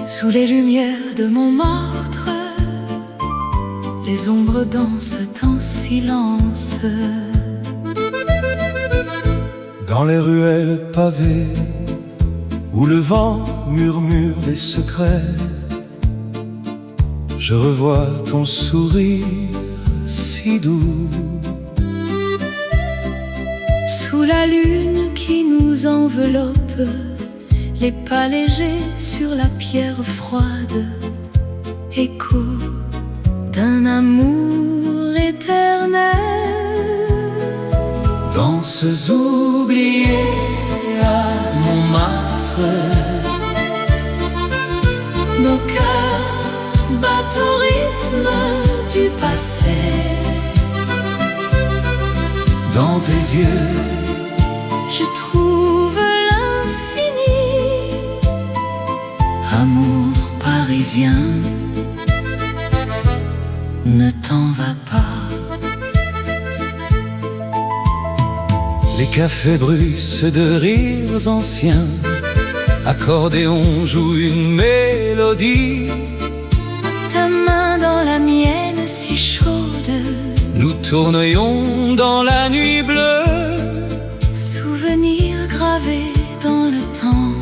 Sous les lumières de Montmartre, les ombres dansent en silence. Dans les ruelles pavées, où le vent murmure des secrets, je revois ton sourire si doux. Sous la lune qui nous enveloppe, les pas légers sur la pierre froide, écho d'un amour éternel. Danses oubliées à Montmartre, nos cœurs battent au rythme du passé. Dans tes yeux, je trouve l'infini. Amour parisien, ne t'en va pas. les cafés bruissent de rires anciens, accordéon joue une mélodie. Ta main dans la mienne si chaude, nous tournions dans la nuit bleue. souvenir gravé dans le temps,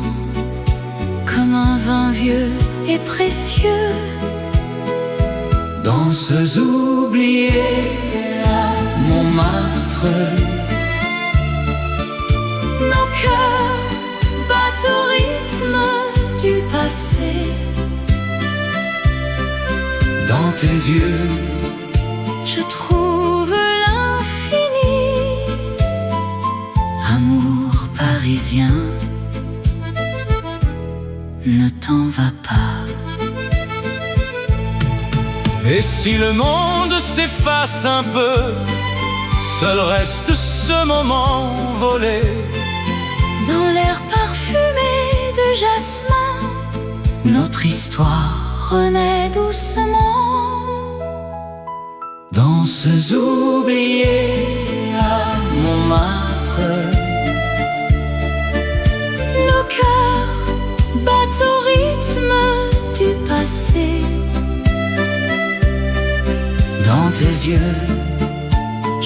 comme un vin vieux et précieux. Danses oubliées à Montmartre, nos cœurs battent au rythme du passé. dans tes yeux, Je trouve l'infini. Amour parisien, ne t'en va pas. et si le monde s'efface un peu, seul reste ce moment volé. Dans l'air parfumé de jasmin, notre histoire renaît doucement. Danses oubliées à Montmartre, Nos cœurs battent au rythme du passé. dans tes yeux,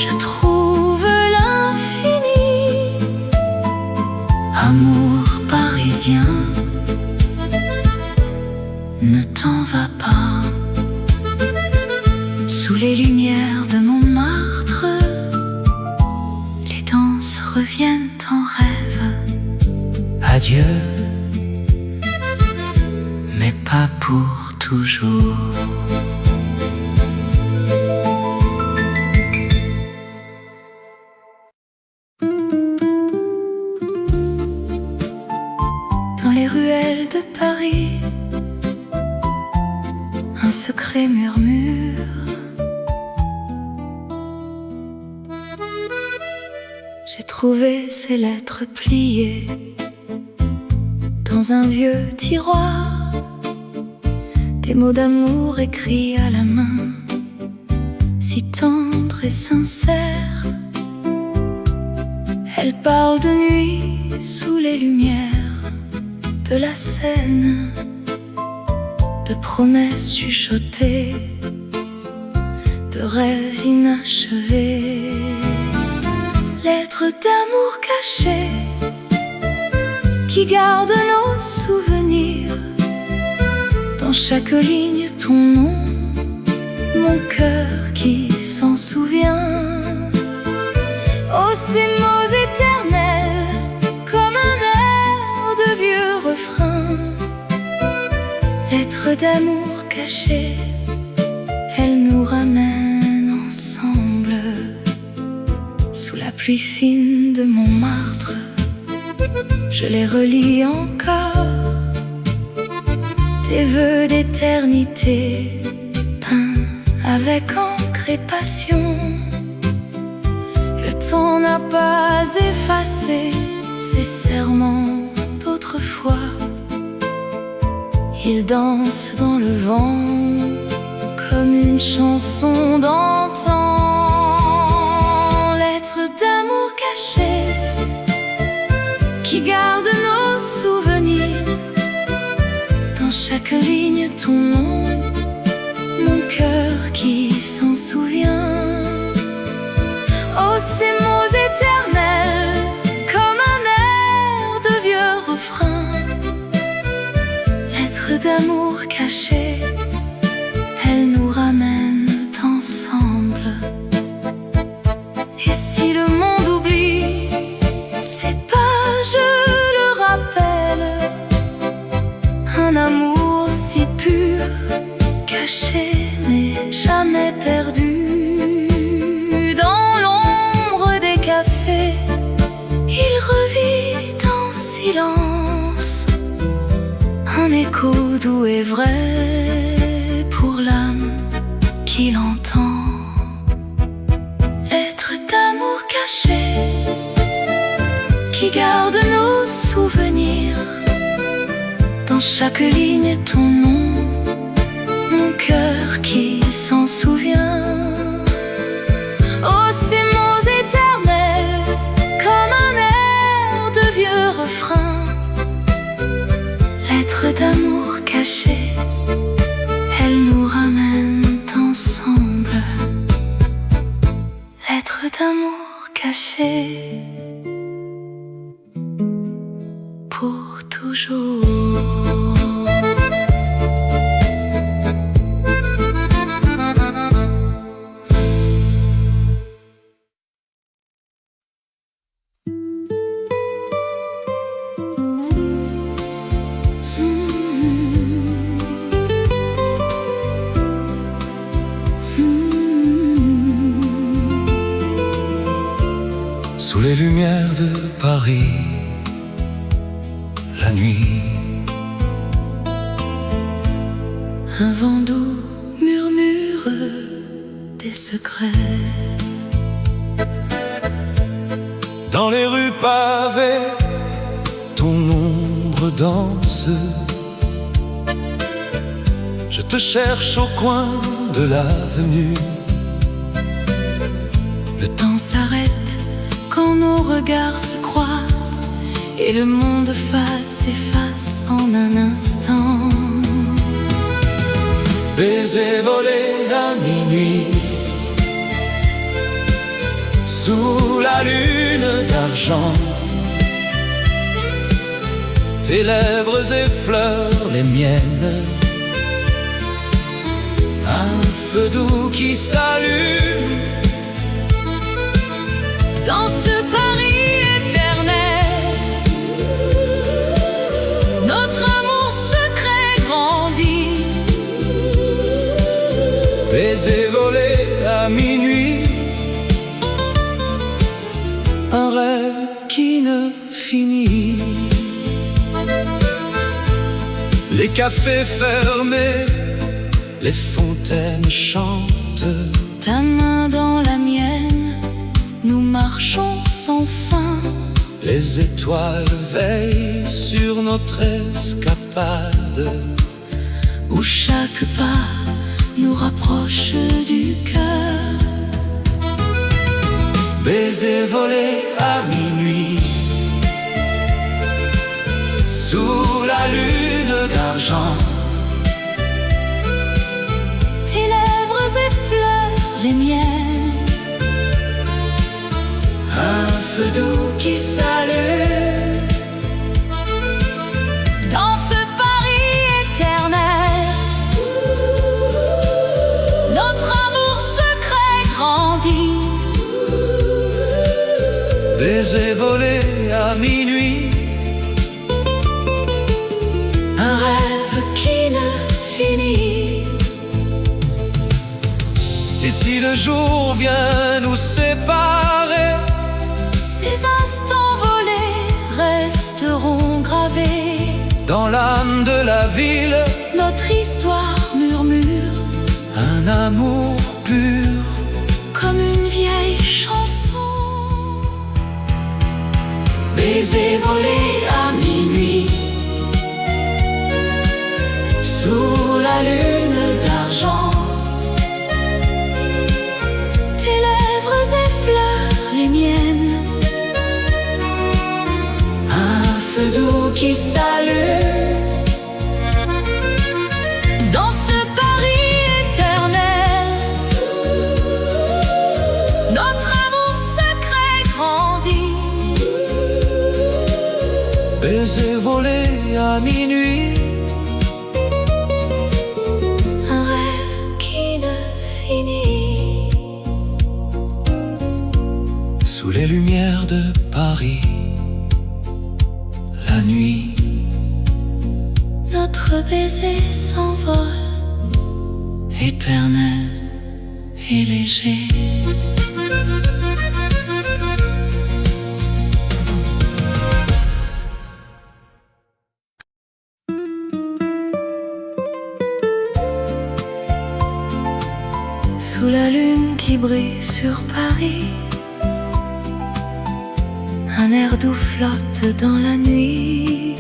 Je trouve l'infini. Amour parisien, ne t'en va pas. Sous les lumières de Montmartre, les danses reviennent en rêve. adieu, Mais pas pour toujours. Dans les ruelles de Paris, un secret murmure. J'ai trouvé ces lettres pliées dans un vieux tiroir, des mots d'amour écrits à la main, si tendres et sincères. Elles parlent de nuit sous les lumières de la Seine, de promesses chuchotées, de rêves inachevés, lettres d'amour cachées qui gardent nos souvenirs. Dans chaque ligne ton nom, mon cœur qui s'en souvient. Oh, ces mots éternels, comme un air de vieux refrain. Lettres d'amour cachées, elles nous ramènent ensemble. Sous la pluie fine de Montmartre, je les relis encore. Tes vœux d'éternité, peints avec encre et passion. Le temps n'a pas effacé ces serments d'autrefois. Ils dansent dans le vent comme une chanson d'antan. Lettres d'amour cachées qui gardent nos souvenirs. Dans chaque chaque ligne ton nom, mon cœur qui s'en souvient. Oh, ces mots éternels, comme un air de vieux refrain, lettres d'amour cachées, elles nous ramènent ensemble. Et si le monde oublie ces pages, le rappelle, un amour si pur, caché mais jamais perdu. Dans l'ombre des cafés, il revit en silence, un écho doux et vrai pour l'âme qui l'entend. Lettres d'amour cachées qui garde nos souvenirs, dans chaque ligne ton nom, mon cœur qui s'en souvient. Oh, ces mots éternels, comme un air de vieux refrain, lettres d'amour cachées, elles nous ramènent ensemble. Lettres d'amour cachées pour toujours. Sous les lumières de Paris, la nuit, un vent doux murmure des secrets. dans les rues pavées, ton ombre danse. Je te cherche au coin de l'avenue. Le temps s'arrête quand nos regards se croisent et le monde fade s'efface en un instant. Baiser volé à minuit, sous la lune d'argent. Tes lèvres effleurent les miennes, un feu doux qui s'allume dans ce Paris éternel. Notre amour secret grandit. Baiser volé à minuit, un rêve qui ne finit. Les cafés fermés, les fontaines chantent. Ta main dans la mienne, nous marchons sans fin. Les étoiles veillent sur notre escapade, où chaque pas nous rapproche du cœur. Baiser volé à minuit, sous la lune d'argent. Tes lèvres effleurent les miennes, un feu doux qui s'allume dans ce Paris éternel. Notre amour secret grandit. Baiser volé à minuit, Un rêve qui ne finit. et si le jour vient nous séparer, Ces instants volés resteront gravés. dans l'âme de la ville, Notre histoire murmure un amour pur. comme une vieille chanson. Baiser volé à minuit, sous la lune d'argent. Tes lèvres effleurent les miennes, Un feu doux qui s'allume baiser volé à minuit, un rêve qui ne finit. Sous les lumières de Paris, la nuit, notre baiser s'envole, éternel et léger. Sous la lune qui brille sur Paris, un air doux flotte dans la nuit.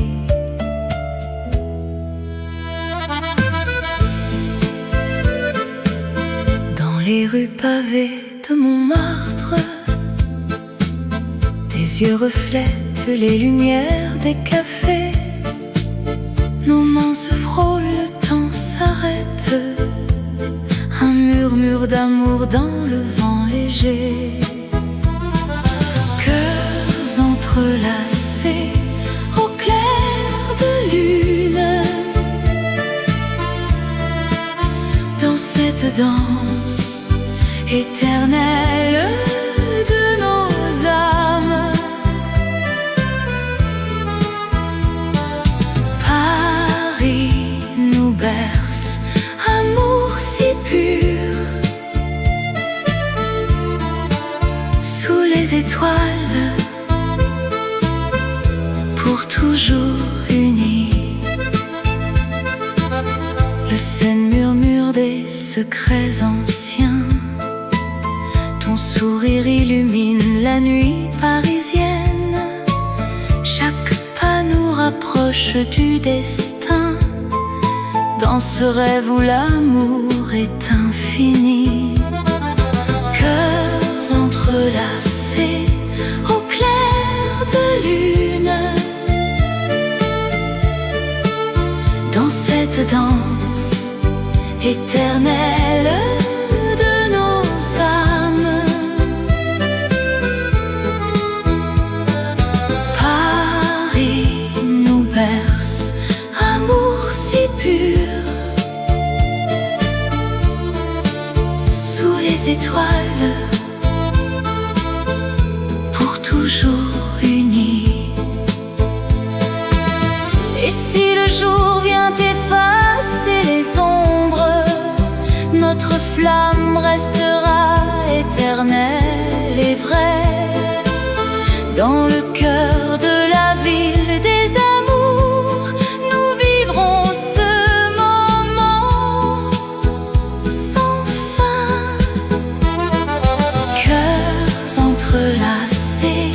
Dans les rues pavées de Montmartre, tes yeux reflètent les lumières des cafés. Nos mains se frôlent, le temps s'arrête, un murmure d'amour dans le vent léger. Cœurs entrelacés au clair de lune, dans cette danse éternelle de nos âmes. Paris nous berce, amour si pur, sous les étoiles, pour toujours unis. Le Seine murmure des secrets anciens, ton sourire illumine la nuit parisienne. Chaque pas nous rapproche du destin, dans ce rêve où l'amour est infini. Cœurs entrelacés au clair de lune, dans cette danse éternelle de nos âmes. Paris nous berce, amour si pur, sous les étoiles, pour toujours unis. Et si le jour vient effacer les ombres, notre flamme restera éternelle et vraie. Dans le cœur de la ville des amours, nous vivrons ce moment sans fin. Cœurs entrelacés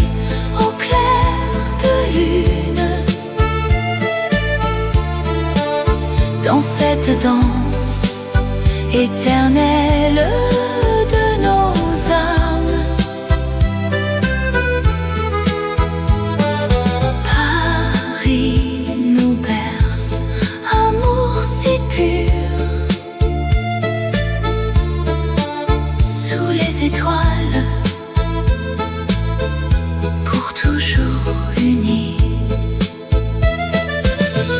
au clair de lune, dans cette danse éternelle de nos âmes. Paris nous berce, amour si pur, sous les étoiles, pour toujours unis.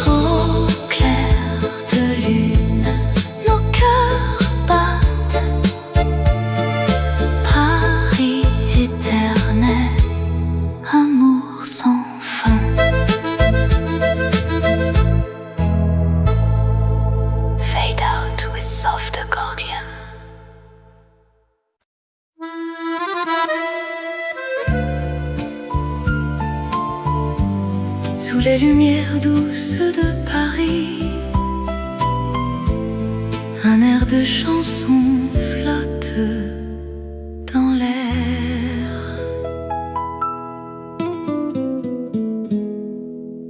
Au clair de lune, nos cœurs battent. Paris éternel, amour sans fin. Fade out with soft accordion. Sous les lumières douces de Paris, un air de chanson flotte dans l'air.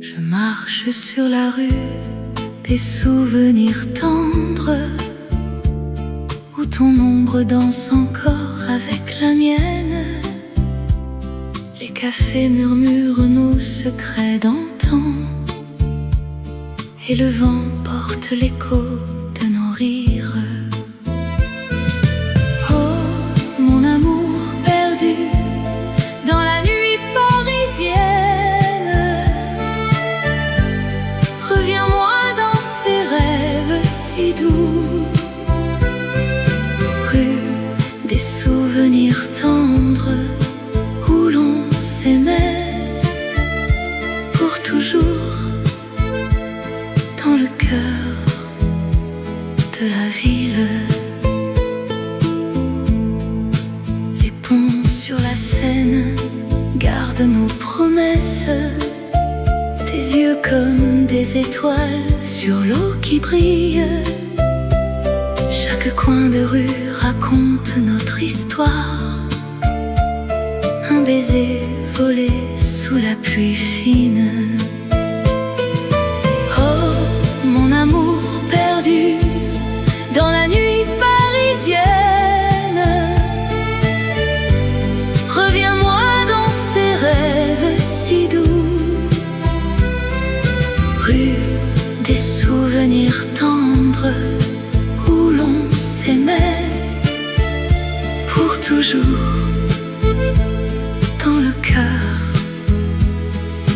Je marche sur la rue des souvenirs tendres, où ton ombre danse encore avec la mienne. Les cafés murmurent nos secrets d'antan, et le vent porte l'écho de nos rires. Oh, mon amour perdu dans la nuit parisienne, yeux comme des étoiles sur l'eau qui brille. Chaque coin de rue raconte notre histoire. Un baiser volé sous la pluie fine. Oh, mon amour perdu dans la nuit parisienne, reviens-moi dans ces rêves si doux. Rue des souvenirs tendres où l'on s'aimait pour toujours, dans le cœur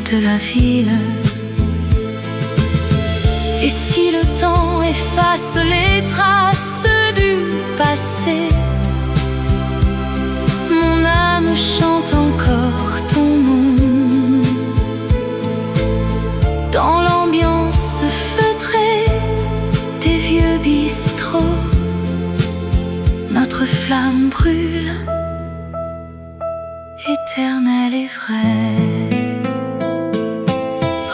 de la ville. Et si le temps efface les traces du passé, mon âme chante encore ton nom. Dans l'ambiance feutrée des vieux bistrots, notre flamme brûle, éternelle et vraie.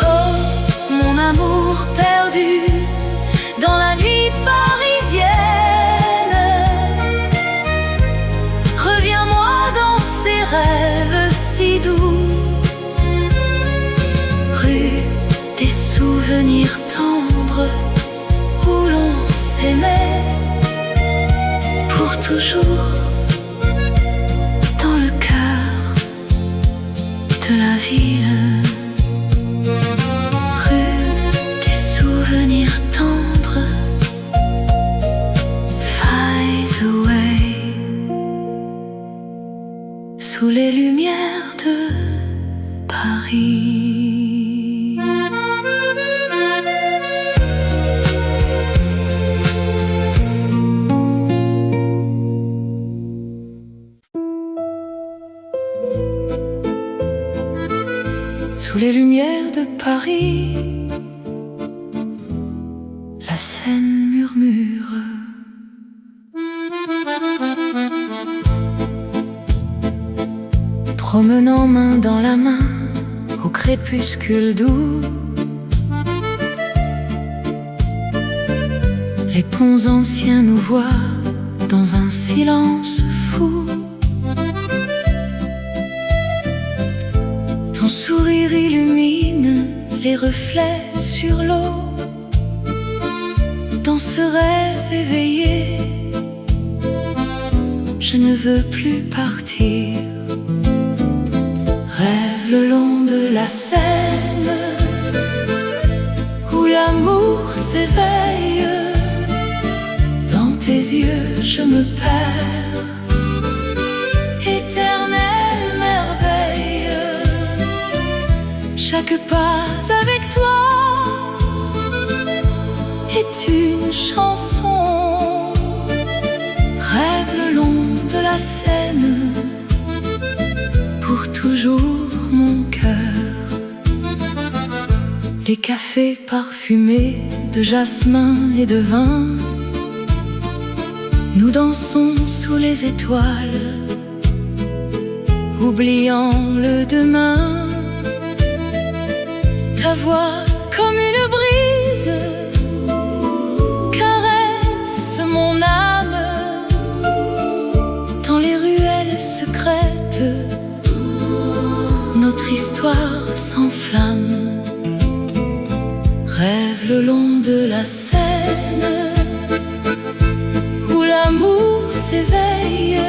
Oh, mon amour perdu dans la nuit parisienne, reviens-moi dans ces rêves si doux. Rue des souvenirs tendres où l'on s'aimait pour toujours, dans le cœur de la ville. Rue des souvenirs tendres, fades away, sous les lumières de Paris. Sous les lumières de Paris, la Seine murmure. Promenant main dans la main au crépuscule doux, les ponts anciens nous voient dans un silence fou. Ton sourire illumine les reflets sur l'eau. Dans ce rêve éveillé, je ne veux plus partir. Rêve le long de la Seine, où l'amour s'éveille. Dans tes yeux je me perds, éternelle merveille. Chaque pas avec toi est une chanson. Rêve le long de la Seine, pour toujours mon cœur. Les cafés parfumés de jasmin et de vin, nous dansons sous les étoiles, oubliant le demain. Ta voix comme une brise caresse mon âme. Dans les ruelles secrètes, notre histoire s'enflamme. Rêve le long de la Seine, où l'amour s'éveille.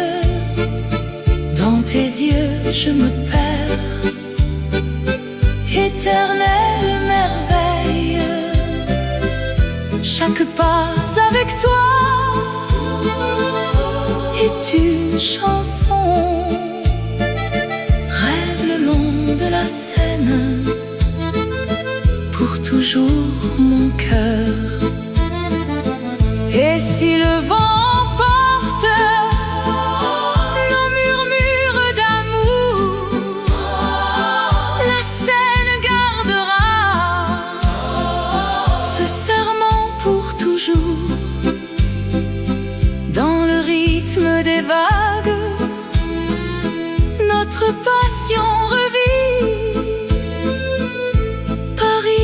Dans tes yeux je me perds, éternelle merveille. Chaque pas avec toi est une chanson. Rêve le long de la Seine, pour toujours mon cœur. Et si le vent emporte nos murmures d'amour, la Seine gardera ce serment pour toujours. Dans le rythme des vagues, notre passion revit. Paris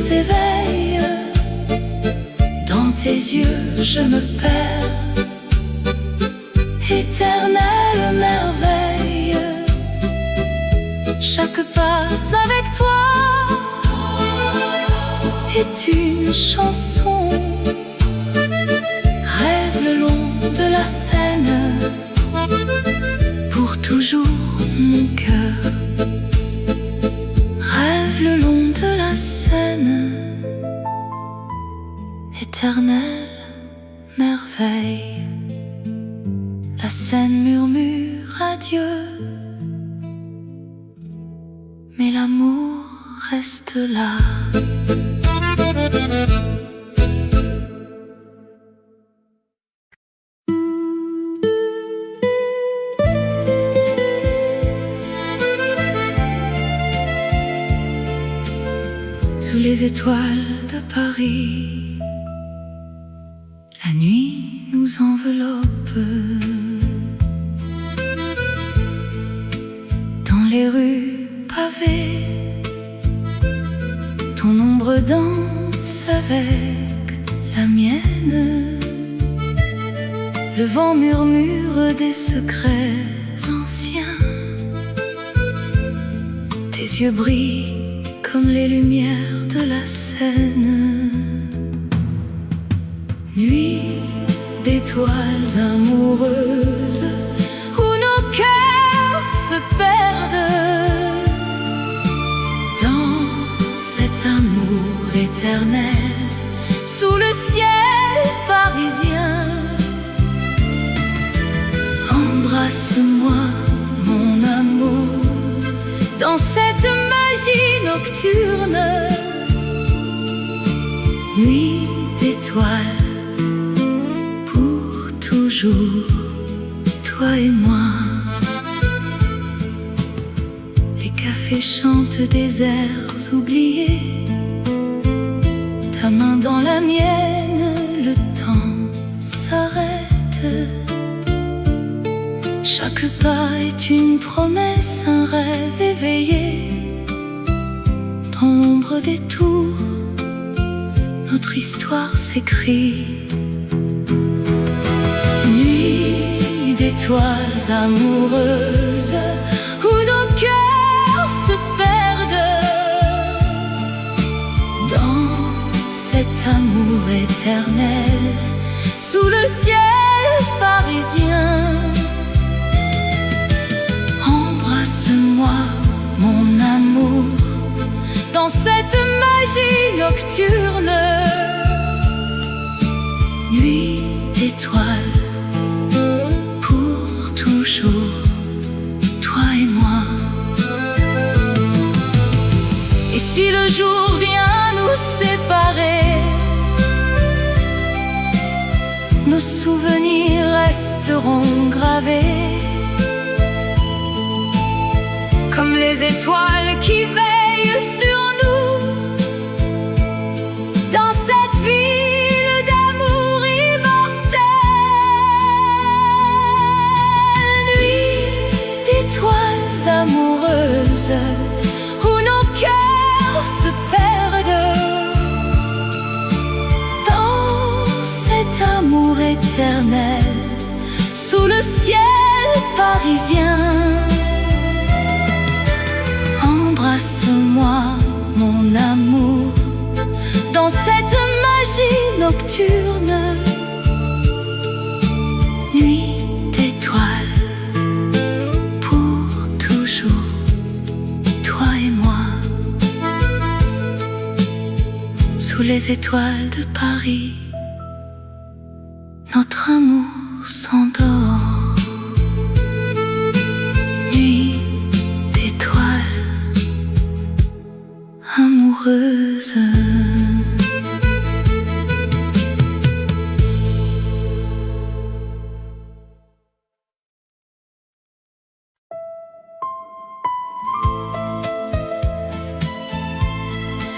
s'éveille. Dans tes yeux je me perds. Éternelle merveille, chaque pas avec toi est une chanson. Rêve le long de la Seine, pour toujours mon cœur. Rêve le long de la Seine, éternelle merveille. La Seine murmure adieu, mais l'amour reste là. Sous les étoiles de Paris, la nuit nous enveloppe. Dans les rues pavées, ton ombre danse avec la mienne. Le vent murmure des secrets anciens. Tes yeux brillent comme les lumières de la Seine. Nuit d'étoiles amoureuses, où nos cœurs se perdent. Dans cet amour éternel, sous le ciel parisien. Embrasse-moi, mon amour, dans cette magie nocturne. Nuit d'étoiles, pour toujours, toi et moi. Les cafés chantent des airs oubliés. Ta main dans la mienne, le temps s'arrête. Chaque pas est une promesse, un rêve éveillé. Dans l'ombre des tours, notre histoire s'écrit. Nuit d'étoiles amoureuses, où nos cœurs se perdent. Dans cet amour éternel, sous le ciel parisien. Embrasse-moi, mon amour, dans cette magie nocturne. Nuit d'étoiles, pour toujours, toi et moi. Et si le jour vient nous séparer, nos souvenirs resteront gravés comme les étoiles qui veillent sur nous. Dans cette ville d'amour immortel. Nuit d'étoiles amoureuses, où nos cœurs se perdent. Dans cet amour éternel, sous le ciel parisien. Embrasse-moi, mon amour, dans cette magie nocturne. Nuit d'étoiles, pour toujours, toi et moi. Sous les étoiles de Paris, notre amour s'endort. Nuit d'étoiles amoureuses.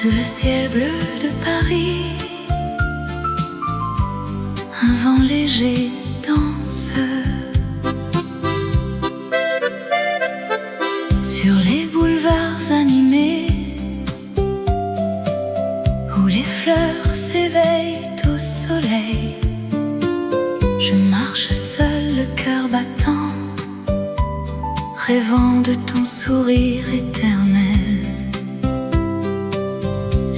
Sous le ciel bleu de Paris, un vent léger danse. Sur les boulevards animés, cœur s'éveille au soleil. Je marche seul, le cœur battant, rêvant de ton sourire éternel.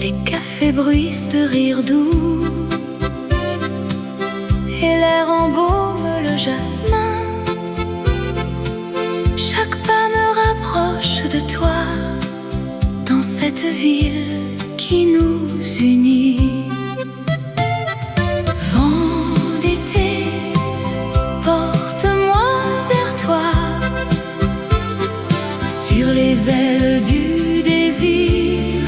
Les cafés bruissent de rires doux et l'air embaume le jasmin. Chaque pas me rapproche de toi, dans cette ville qui nous unit. Vent d'été, porte-moi vers toi, sur les ailes du désir.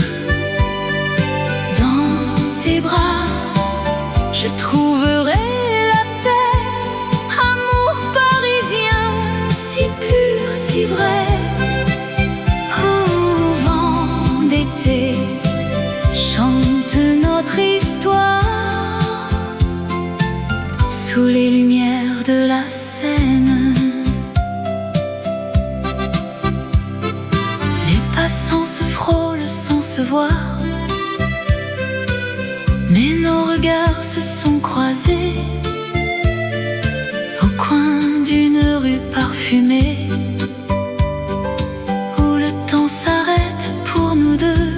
Dans tes bras, je trouverai la paix, amour parisien, si pur, si vrai. Oh, vent d'été, chante notre histoire sous les lumières de la Seine. Les passants se frôlent sans se voir, mais nos regards se sont croisés au coin d'une rue parfumée, où le temps s'arrête pour nous deux.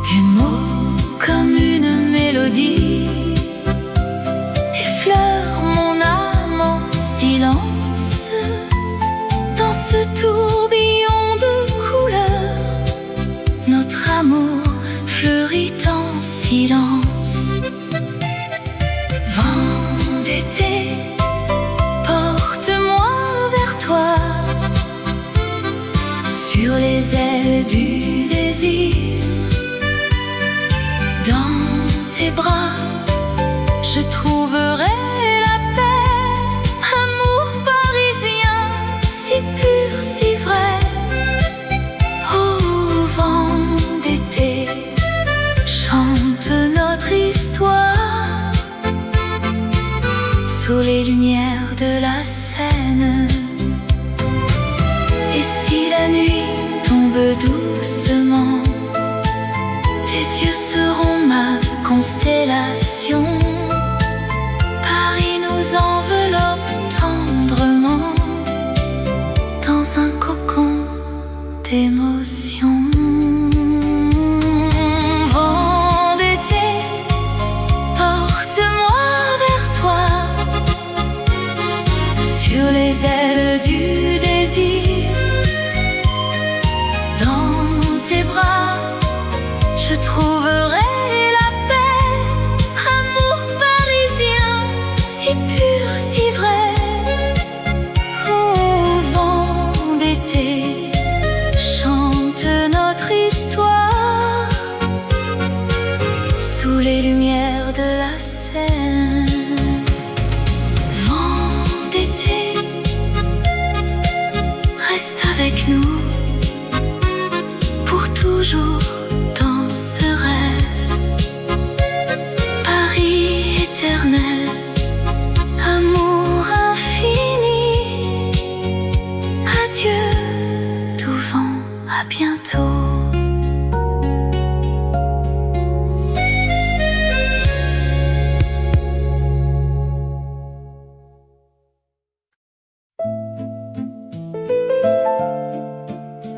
Tes mots comme une mélodie effleurent mon âme en silence. Dans ce tourbillon de couleurs, notre amour fleurit en silence. Vent d'été, porte-moi vers toi, sur les ailes du désir. Dans tes bras, je trouverai la paix, amour parisien, si pur, si vrai. Oh, vent d'été, chante notre histoire sous les lumières de la Seine. Et si la nuit tombe doucement, tes yeux seront ma constellation. Paris nous enveloppe tendrement dans un cocon d'émotion. Vent d'été, porte-moi vers toi, sur les ailes du désir. Dans tes bras, je trouverai la paix, amour parisien, si pur, si vrai. Oh, vent d'été, chante notre histoire sous les lumières de la Seine. Vent d'été, reste avec nous pour toujours dans ce rêve. Paris éternel, amour infini. Adieu, doux vent, à bientôt.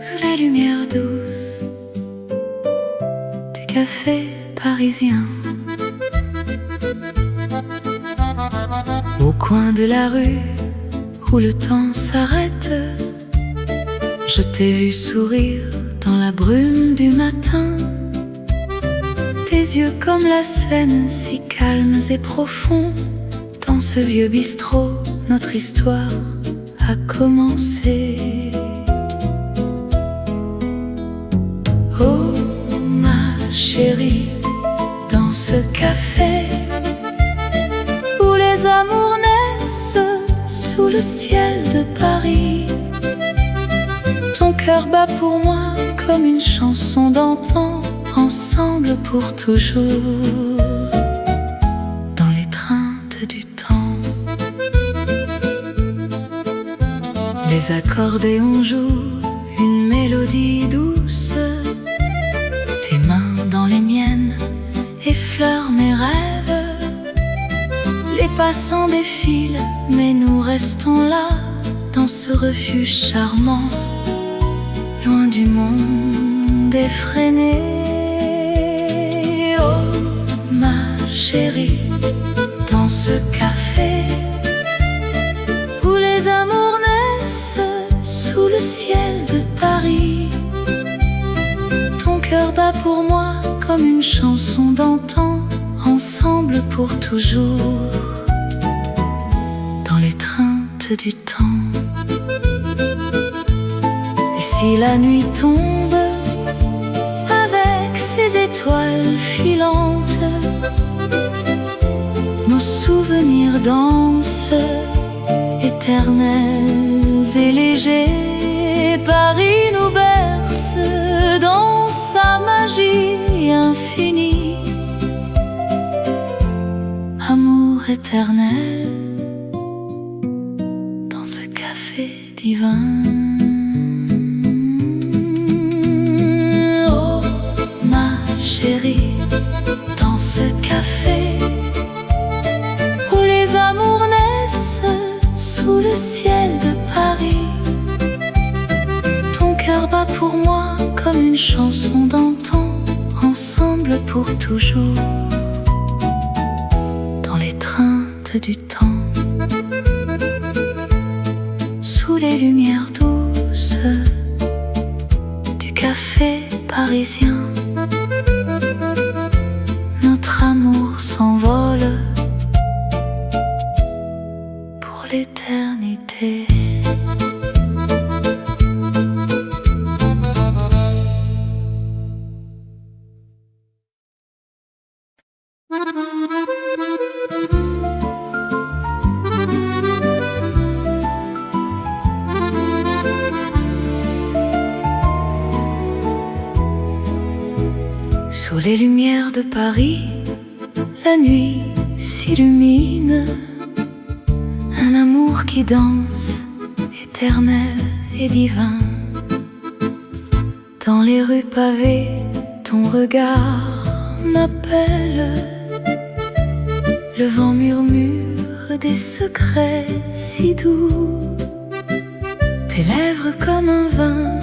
Sous la lumière douce du café parisien, au coin de la rue où le temps s'arrête, je t'ai vu sourire dans la brume du matin. Tes yeux comme la Seine, si calmes et profonds. Dans ce vieux bistrot, notre histoire a commencé. Oh ma chérie, dans ce café où les amours naissent sous le ciel de Paris, ton cœur bat pour moi comme une chanson d'antan, ensemble pour toujours, dans l'étreinte du temps. Les accordéons jouent une mélodie douce, tes mains dans les miennes passants défilent, mais nous restons là, dans ce refuge charmant, loin du monde effréné. Oh, ma chérie, dans ce café où les amours naissent sous le ciel de Paris, ton cœur bat pour moi comme une chanson d'antan, ensemble pour toujours, dans l'étreinte du temps. Et si la nuit tombe avec ses étoiles filantes, nos souvenirs dansent, éternels et légers. Paris nous berce dans sa magie infinie. Amour éternel dans ce café divin. Oh, ma chérie, dans ce café où les amours naissent sous le ciel de Paris, ton cœur bat pour moi comme une chanson d'antan, ensemble pour toujours, dans l'étreinte du temps, sous les lumières douces du café parisien. Notre amour s'envole pour l'éternité. Sous les lumières de Paris, la nuit s'illumine. Un amour qui danse, éternel et divin. Dans les rues pavées, ton regard m'appelle. Le vent murmure des secrets si doux. Tes lèvres comme un vin,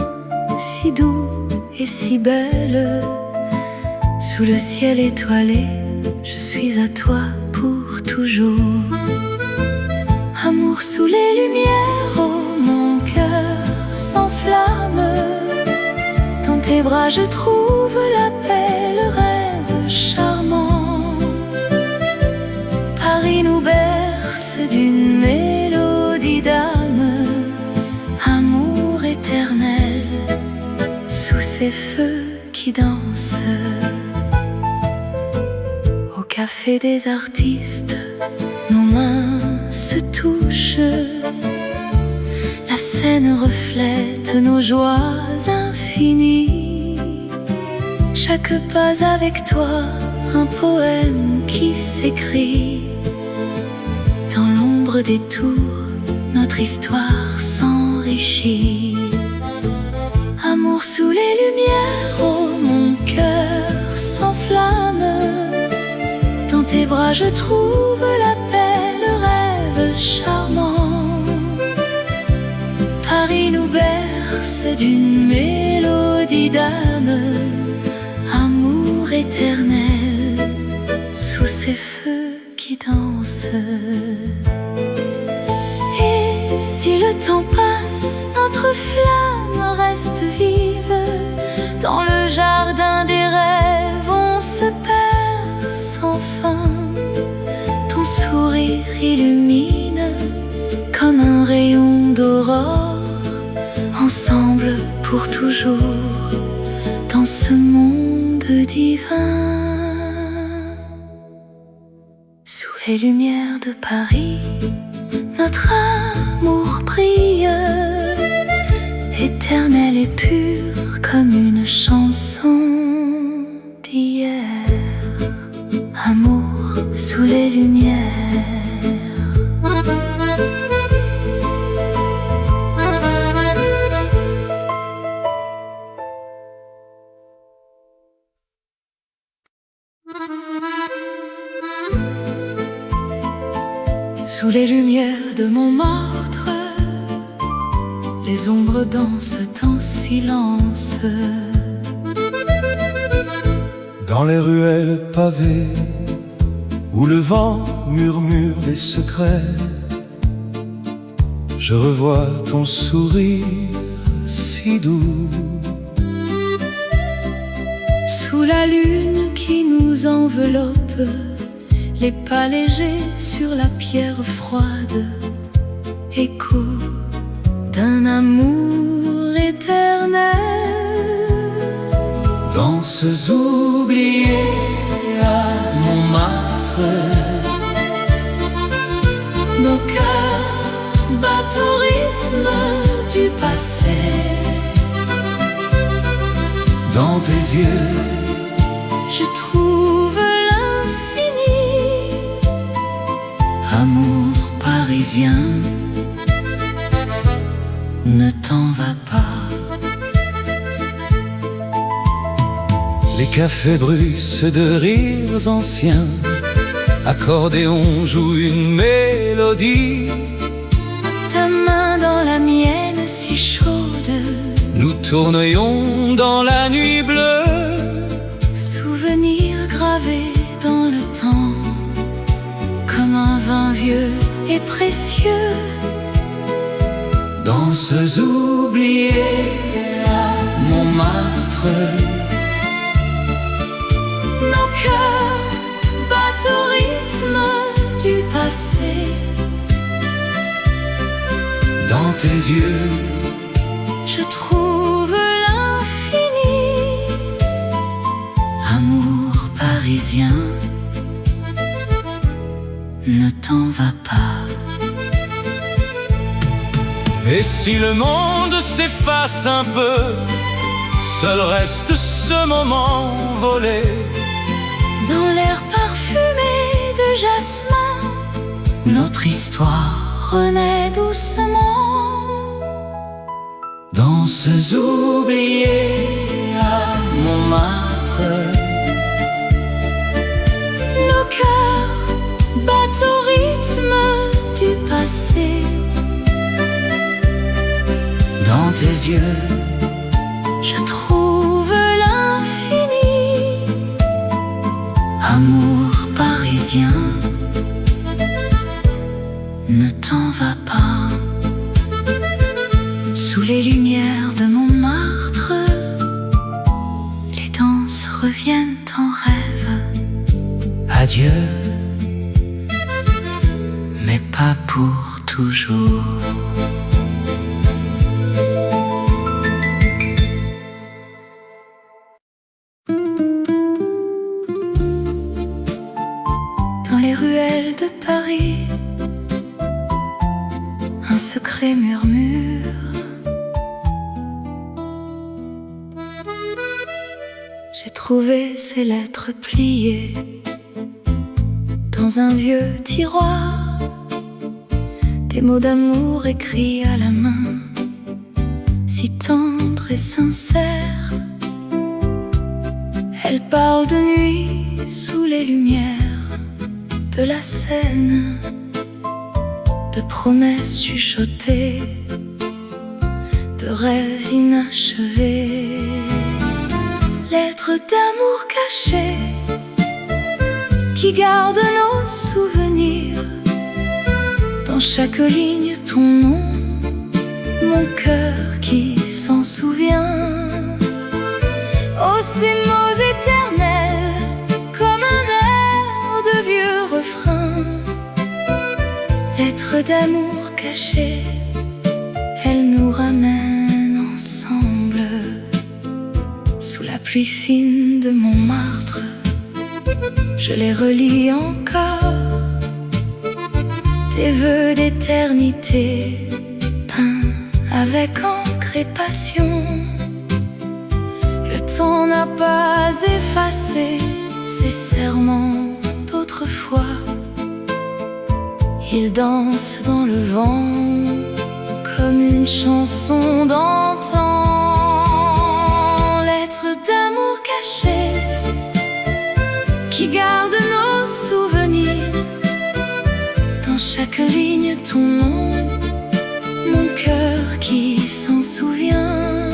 si doux et si belle. Sous le ciel étoilé, je suis à toi pour toujours. Amour sous les lumières, oh mon cœur s'enflamme. Dans tes bras je trouve la paix, le rêve charmant. Paris nous berce d'une mélodie d'âme. Amour éternel, sous ces feux qui dansent. Au café des artistes, nos mains se touchent. La scène reflète nos joies infinies. Chaque pas avec toi, un poème qui s'écrit. Dans l'ombre des tours, notre histoire s'enrichit. Amour sous les lumières, oh mon cœur s'enflamme. Dans tes bras je trouve la paix, le rêve charmant. Paris nous berce d'une mélodie d'âme. Amour éternel, sous ces feux qui dansent. Et si le temps passe, notre flamme reste vive. Dans le jardin des rêves, on se perd sans fin. Ton sourire illumine comme un rayon d'aurore. Ensemble pour toujours, dans ce monde divin. Sous les lumières de Paris, notre amour brille, éternel et pur comme une chanson d'hier. Amour sous les lumières. Sous les lumières de Montmartre, les ombres dansent en silence. Dans les ruelles pavées, où le vent murmure des secrets, je revois ton sourire si doux. Sous la lune qui nous enveloppe, les pas légers sur la pierre froide, écho d'un amour éternel. Danses oubliées à Montmartre, nos cœurs battent au rythme du passé. dans tes yeux, je trouve l'infini. Amour parisien, ne t'en va pas. les cafés bruissent de rires anciens, accordéon joue une mélodie. Ta main dans la mienne si chaude, Nous tournions dans la nuit bleue. souvenir gravé dans le temps, comme un vin vieux et précieux. Danses oubliées à Montmartre, Nos cœurs battent au rythme du passé. dans tes yeux, Je trouve l'infini. Amour parisien, ne t'en va pas. et si le monde s'efface un peu, seul reste ce moment volé. Dans l'air parfumé de jasmin, notre histoire renaît doucement. Danses oubliées à Montmartre, Nos cœurs battent au rythme du passé. dans tes yeux, Je trouve l'infini. Amour parisien, ne t'en va pas. Sous les lumières de Montmartre, les danses reviennent en rêve. adieu, mais pas pour toujours. Dans les ruelles de Paris, un secret murmure. J'ai trouvé ces lettres pliées dans un vieux tiroir, des mots d'amour écrits à la main, si tendres et sincères. Elles parlent de nuit sous les lumières de la Seine, de promesses chuchotées, de rêves inachevés, lettres d'amour cachées qui gardent nos souvenirs. Dans chaque ligne ton nom, mon cœur qui s'en souvient. Oh, ces mots éternels, comme un air de vieux refrain, lettres d'amour cachées, elles nous ramènent ensemble. Sous la pluie fine de Montmartre, je les relis encore, tes vœux d'éternité, peints avec encre et passion. Le temps n'a pas effacé ces serments d'autrefois. Ils dansent dans le vent comme une chanson d'antan. Lettres d'amour cachées qui gardent nos souvenirs. Dans chaque ligne ton nom, mon cœur qui s'en souvient.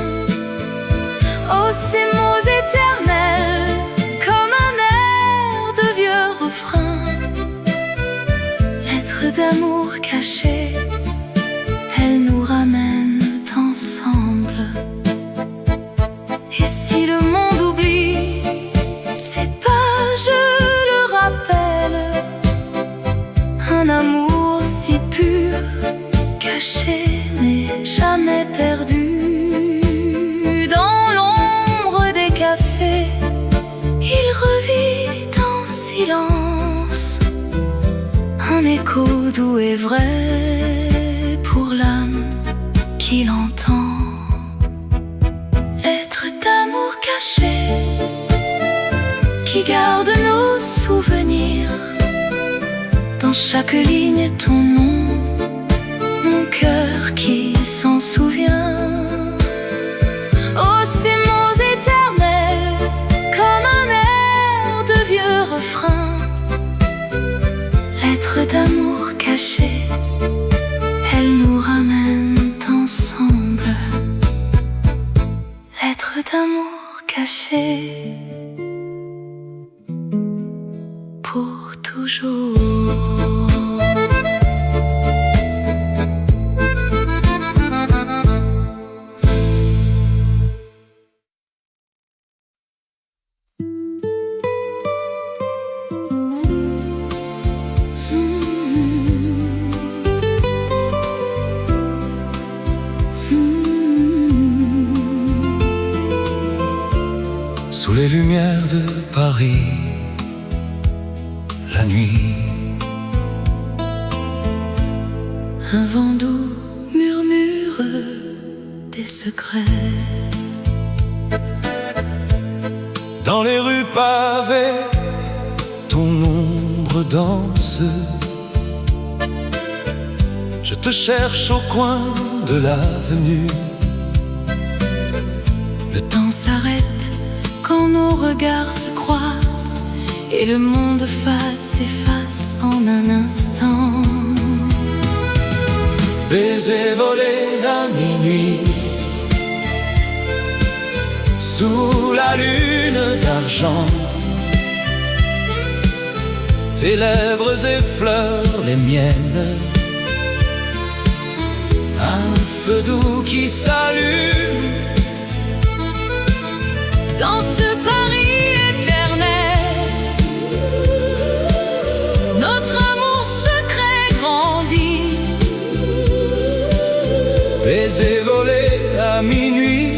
Oh, ces mots éternels, comme un air de vieux refrain, lettres d'amour cachées, elles nous ramènent ensemble. Et si le monde oublie ces pages, le rappelle, un amour si pur, caché mais jamais perdu. Dans l'ombre des cafés, il revit en silence, un écho doux et vrai pour l'âme qui l'entend. Lettres d'amour cachées qui garde nos souvenirs, dans chaque ligne ton nom, mon cœur qui s'en souvient. Oh, ces mots éternels, comme un air de vieux refrain, lettres d'amour cachées, elles nous ramènent ensemble. Lettres d'amour cachées pour toujours. Sous les lumières de Paris, la nuit, un vent doux murmure des secrets. dans les rues pavées, ton ombre danse. Je te cherche au coin de l'avenue. Le temps s'arrête quand nos regards se croisent et le monde fade s'efface en un instant. Baiser volé à minuit, sous la lune d'argent. Tes lèvres effleurent les miennes, un feu doux qui s'allume. Dans ce Paris éternel, notre amour secret grandit. Baiser volé à minuit,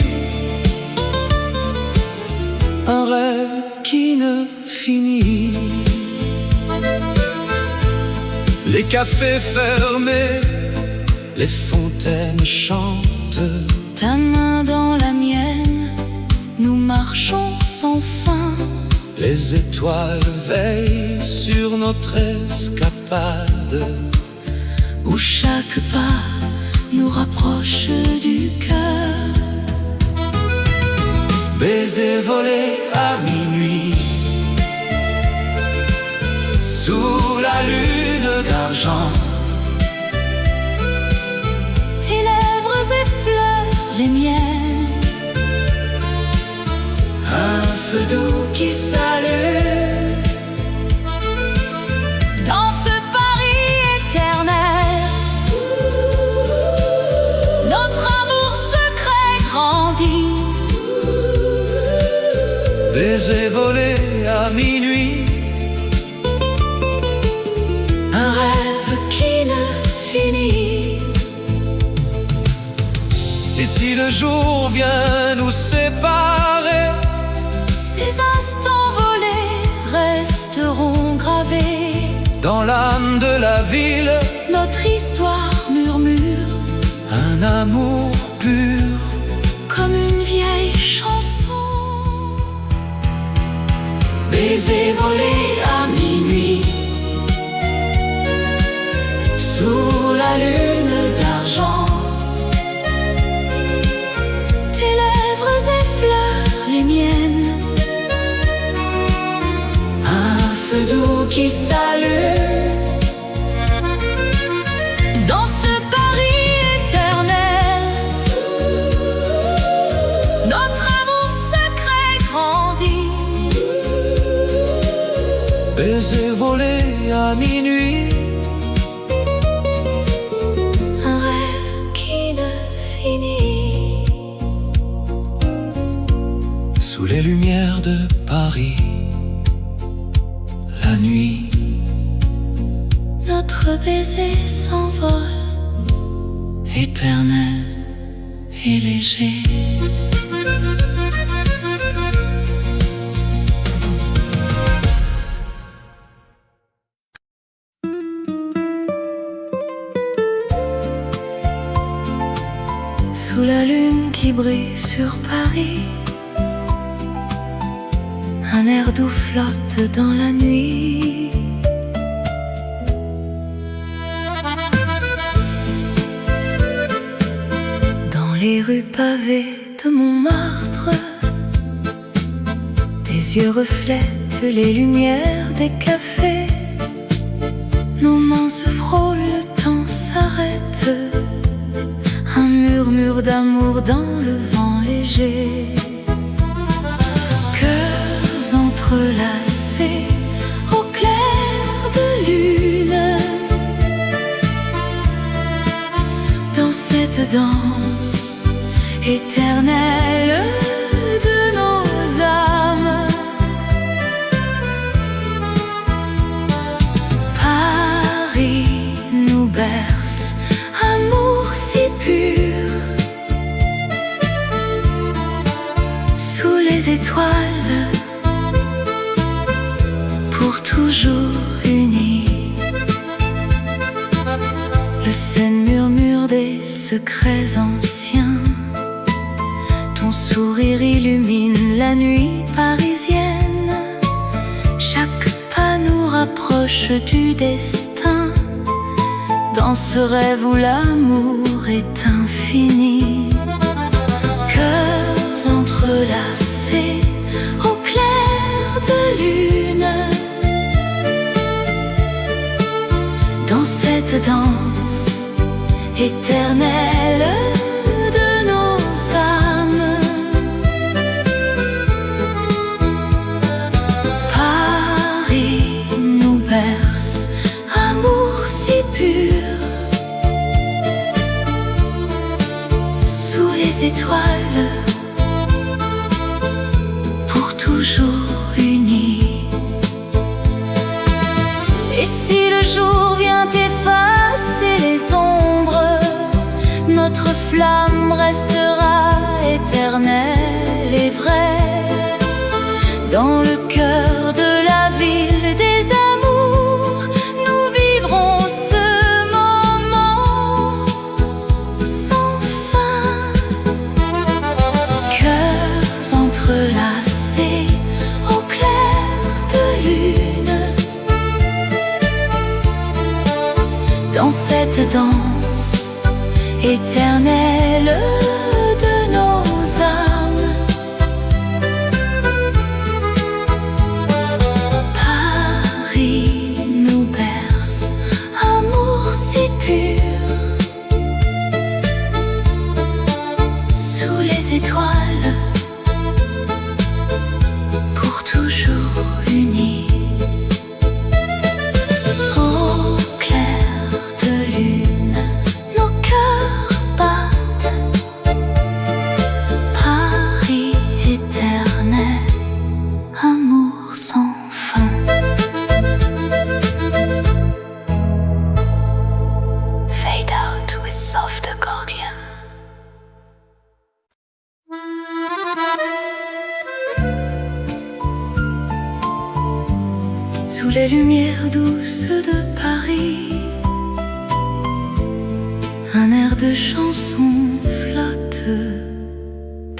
un rêve qui ne finit. Les cafés fermés, les fontaines chantent. Ta main dans la mienne, nous marchons sans fin. Les étoiles veillent sur notre escapade, où chaque pas nous rapproche du cœur. Baiser volé à minuit, sous la lune d'argent. Tes lèvres effleurent les miennes, un feu doux qui s'allume. dans ce Paris éternel, notre amour secret grandit. Baiser volé à minuit, Un rêve qui ne finit. et si le jour vient nous séparer, Ces instants volés resteront gravés. dans l'âme de la ville, Notre histoire murmure un amour pur. comme une vieille chanson. Baiser volé à minuit, sous la lune d'argent. Tes lèvres effleurent les miennes, Un feu doux qui s'allume, baiser volé à minuit. Un rêve qui ne finit. Sous les lumières de Paris, la nuit, notre baiser s'envole, éternel et léger. Sous la lune qui brille sur Paris, un air doux flotte dans la nuit. Dans les rues pavées de Montmartre, tes yeux reflètent les lumières des cafés. Nos mains se frôlent, le temps s'arrête. Un murmure d'amour dans le vent léger. Cœurs entrelacés au clair de lune. Dans cette danse éternelle de nos âmes. Paris nous berce, amour si pur. Sous les étoiles, pour toujours unis. Le Seine murmure des secrets anciens. Ton sourire illumine la nuit parisienne. Chaque pas nous rapproche du destin. Dans ce rêve où l'amour est infini. Cœurs entrelacés au clair de lune. Dans cette danse éternelle de nos âmes. Paris nous berce, amour si pur. Sous les étoiles, pour toujours unis. Et si le jour vient effacer les ombres, notre flamme restera éternelle et vraie. Dans le cœur de la ville des amours, nous vivrons ce moment sans fin. Cœurs entrelacés au clair de lune. Dans cette danse éternelle de nos âmes. Paris nous berce, amour si pur. Sous les étoiles, pour toujours unis. Au clair de lune, nos cœurs battent. Paris éternel, amour sans fin. Fade out with soft accordion. Sous les lumières douces de Paris, un air de chanson flotte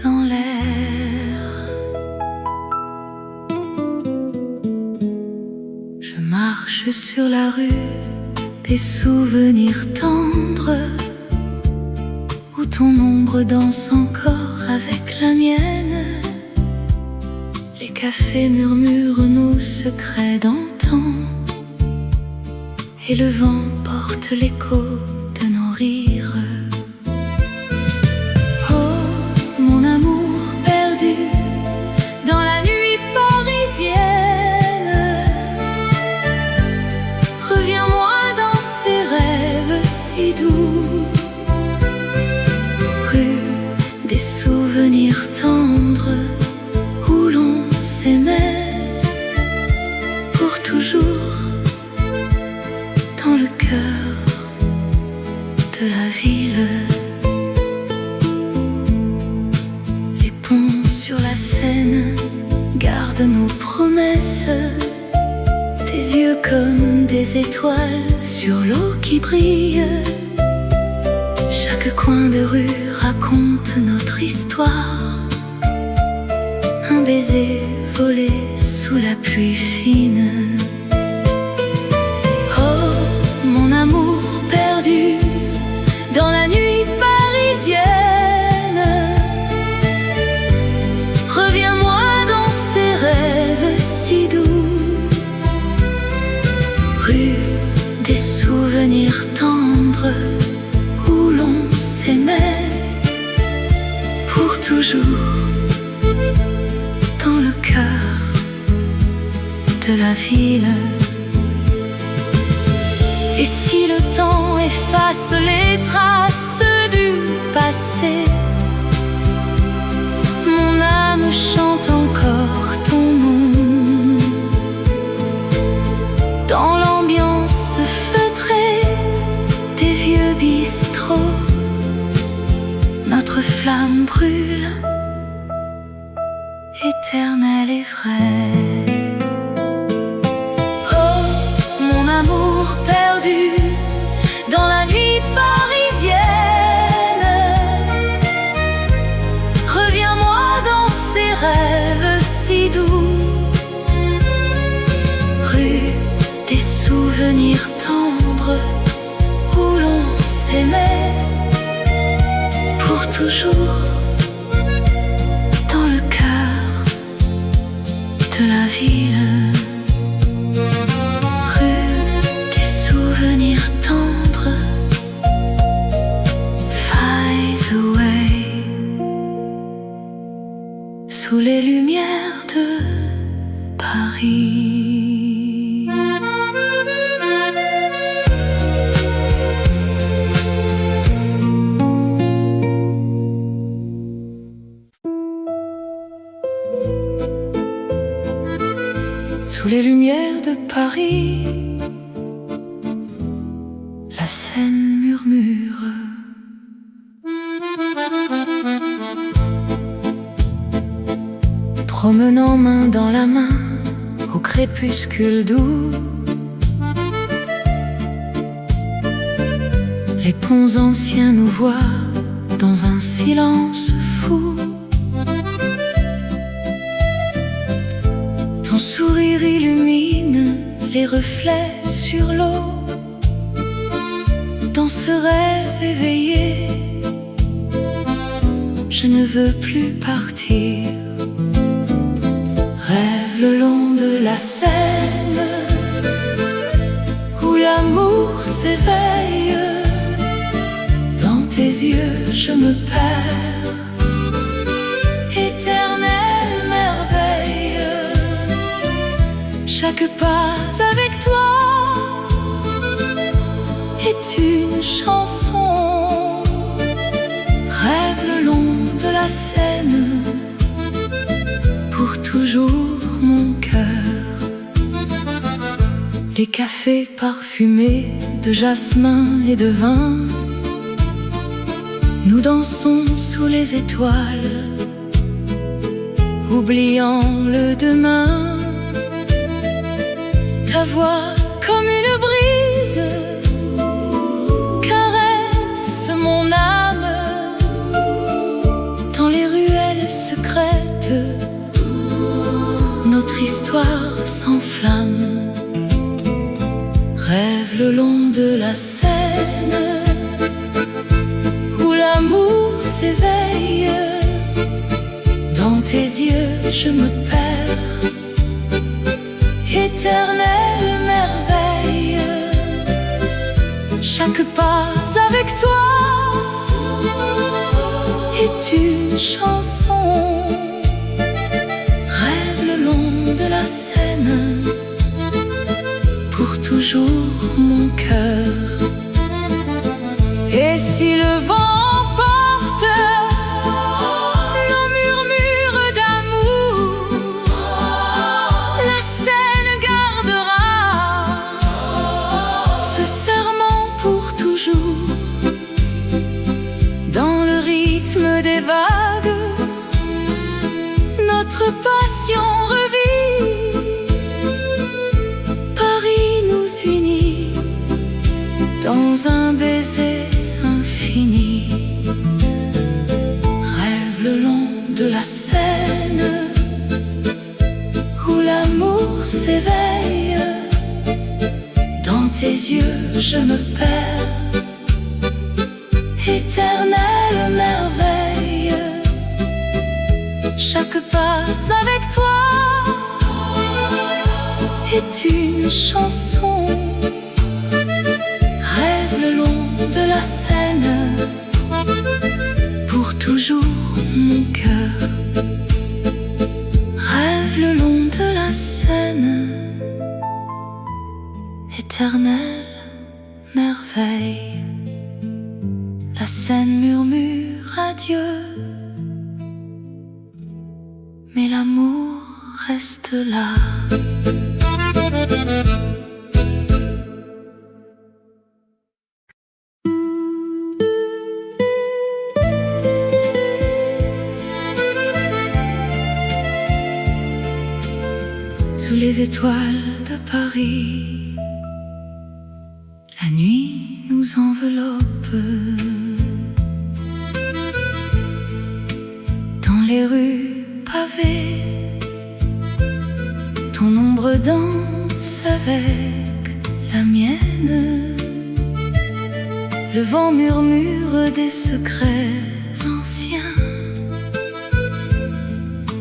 dans l'air. Je marche sur la rue des souvenirs tendres, où ton ombre danse encore avec la mienne. Les cafés murmurent nos secrets d'antan, et le vent porte l'écho de nos rires. Oh, mon amour perdu dans la nuit parisienne, pour toujours dans le cœur de la ville. Les ponts sur la Seine gardent nos promesses, tes yeux comme des étoiles sur l'eau qui brille. Chaque coin de rue raconte notre histoire, un baiser volé sous la pluie fine. Oh, mon amour perdu dans la nuit parisienne, reviens-moi dans ces rêves si doux, rue des souvenirs tendres où l'on s'aimait pour toujours dans le cœur de la ville. Et si le temps efface les traces du passé, mon âme chante encore ton nom. Dans l'ambiance feutrée des vieux bistrots, notre flamme brûle, éternelle et vraie. Oh, mon amour perdu dans la nuit parisienne, reviens-moi dans ces rêves si doux, rue des souvenirs tendres où l'on s'aimait pour toujours dans le cœur de la ville. Rue des souvenirs tendres, fades away, sous les lumières de Paris. Sous les lumières de Paris, la Seine murmure. Promenant main dans la main au crépuscule doux, les ponts anciens nous voient dans un silence fou. Ton sourire illumine les reflets sur l'eau. Dans ce rêve éveillé, je ne veux plus partir. Rêve le long de la Seine, où l'amour s'éveille. Dans tes yeux je me perds, éternelle merveille. Chaque pas avec toi est une chanson. Rêve le long de la Seine, pour toujours mon cœur. Les cafés parfumés de jasmin et de vin, nous dansons sous les étoiles, oubliant le demain. Ta voix comme une brise caresse mon âme. Dans les ruelles secrètes, notre histoire s'enflamme. Rêve le long de la Seine, où l'amour s'éveille. Dans tes yeux je me perds, éternelle merveille. Chaque pas avec toi est une chanson. Rêve le long de la Seine, pour toujours mon cœur. Et si le vent emporte nos murmures d'amour, la Seine gardera passion revit. Paris nous unit dans un baiser infini. Rêve le long de la Seine où l'amour s'éveille. Dans tes yeux je me perds, éternelle merveille. Chaque pas avec toi est une chanson. Rêve le long de la Seine, pour toujours mon cœur. Rêve le long de la Seine, éternelle merveille. La Seine murmure adieu, mais l'amour reste là. Sous les étoiles de Paris, la nuit nous enveloppe. Dans les rues pavées, ton ombre danse avec la mienne. Le vent murmure des secrets anciens.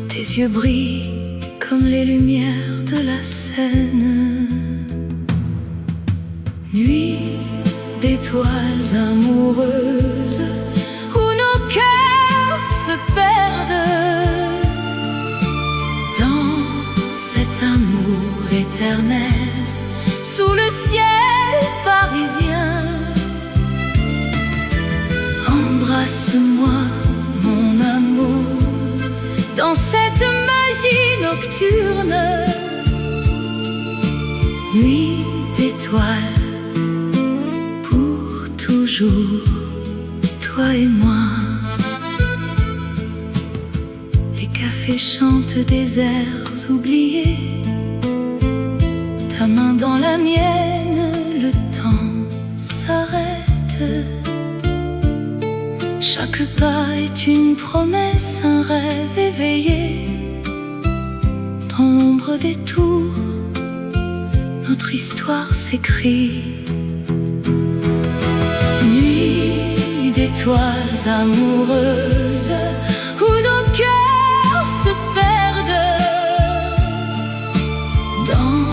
Tes yeux brillent comme les lumières de la Seine. Nuit d'étoiles amoureuses où nos cœurs se perdent. Dans cet amour éternel, sous le ciel parisien. Embrasse-moi, mon amour, dans cette magie nocturne. Nuit d'étoiles, pour toujours, toi et moi. Les cafés chantent des airs oubliés. Ta main dans la mienne, le temps s'arrête. Chaque pas est une promesse, un rêve éveillé. Dans l'ombre des tours, notre histoire s'écrit. Nuit d'étoiles amoureuses où nos cœurs se perdent. Dans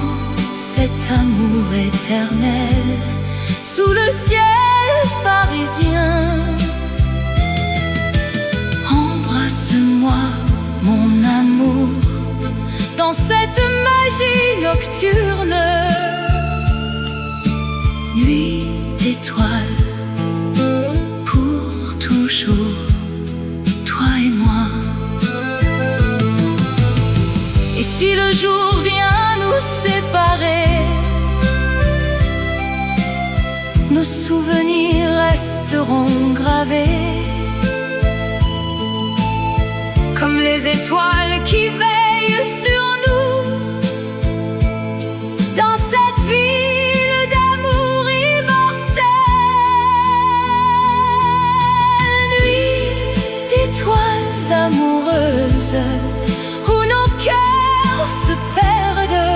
cet amour éternel, sous le ciel parisien. Embrasse-moi, mon amour, dans cette magie nocturne. Nuit d'étoiles, pour toujours, toi et moi. Et si le jour vient nous séparer, nos souvenirs resteront gravés comme les étoiles qui veillent sur nous. Dans cette ville d'amour immortel. Nuit d'étoiles amoureuses où nos cœurs se perdent.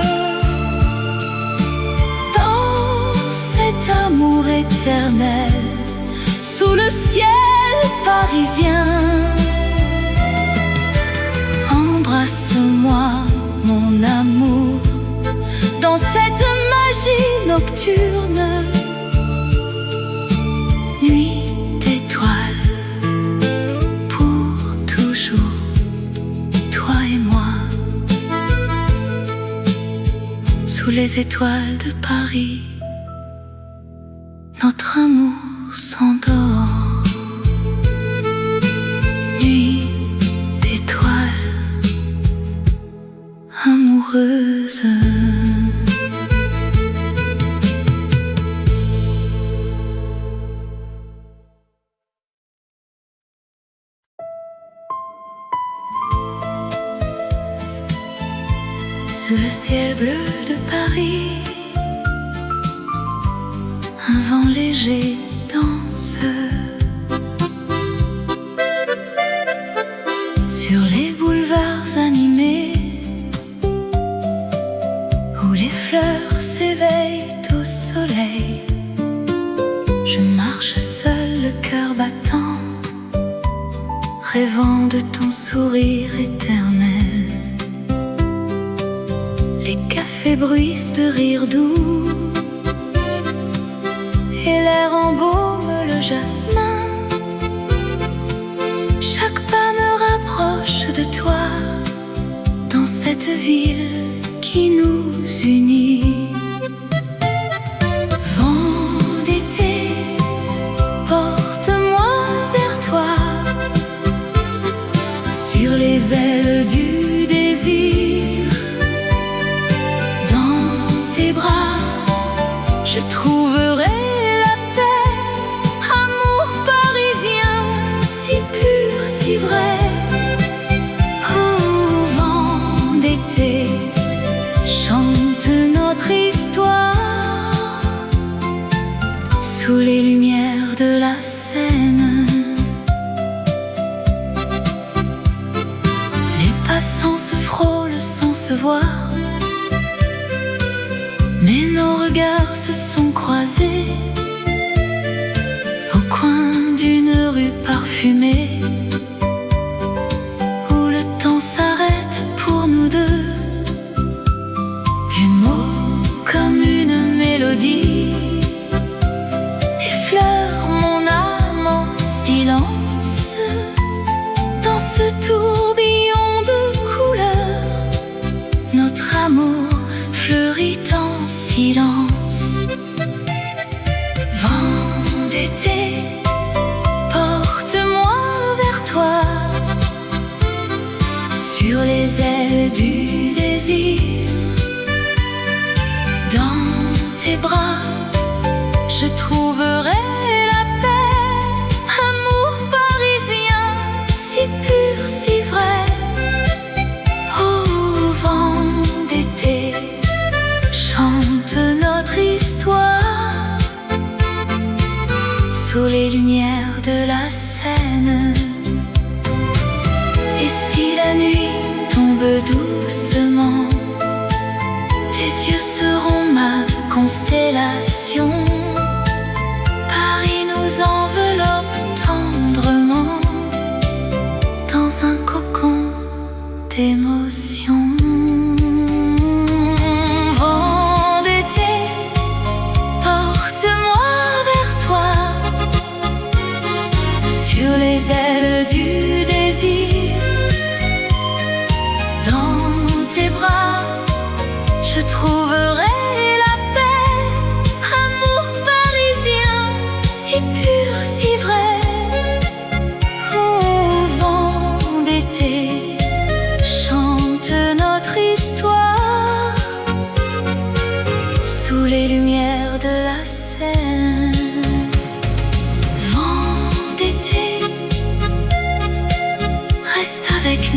Dans cet amour éternel, sous le ciel parisien. Embrasse-moi, mon amour, dans cette magie nocturne. Nuit d'étoiles, pour toujours, toi et moi. Sous les étoiles de Paris, notre amour s'endort. Nuit d'étoiles amoureuse. bleus de Paris, un vent léger danse sur les boulevards animés où les fleurs s'éveillent au soleil. Je marche seul, le cœur battant, rêvant de ton sourire éternel. Les cafés bruissent de rires doux et l'air embaume le jasmin. Chaque pas me rapproche de toi dans cette ville qui nous unit. Vent d'été, porte-moi vers toi sur les ailes du désir. Dans tes bras, je trouverai la paix, amour parisien, si pur, si vrai. Oh, vent d'été, chante notre histoire sous les lumières de la Seine. Les passants se frôlent sans se voir, mais nos regards se sont croisés au coin d'une rue parfumée où le temps s'arrête pour nous deux. Tes mots comme une mélodie effleurent mon âme en silence. Dans ce tourbillon de couleurs, notre amour fleurit en silence. Vent d'été, porte-moi vers toi sur les ailes du désir. Dans tes bras, je trouverai la paix, amour parisien, si pur, si vrai. Oh, vent d'été, chante notre histoire sous les lumières de la Seine. Et si la nuit tombe doucement, tes yeux seront ma constellation. Paris nous enveloppe tendrement dans un cocon d'émotion. Vent d'été, porte-moi vers toi sur les ailes du désir. Dans tes bras, je trouverai la paix, amour parisien, si pur, si vrai. Oh, vent d'été, chante notre histoire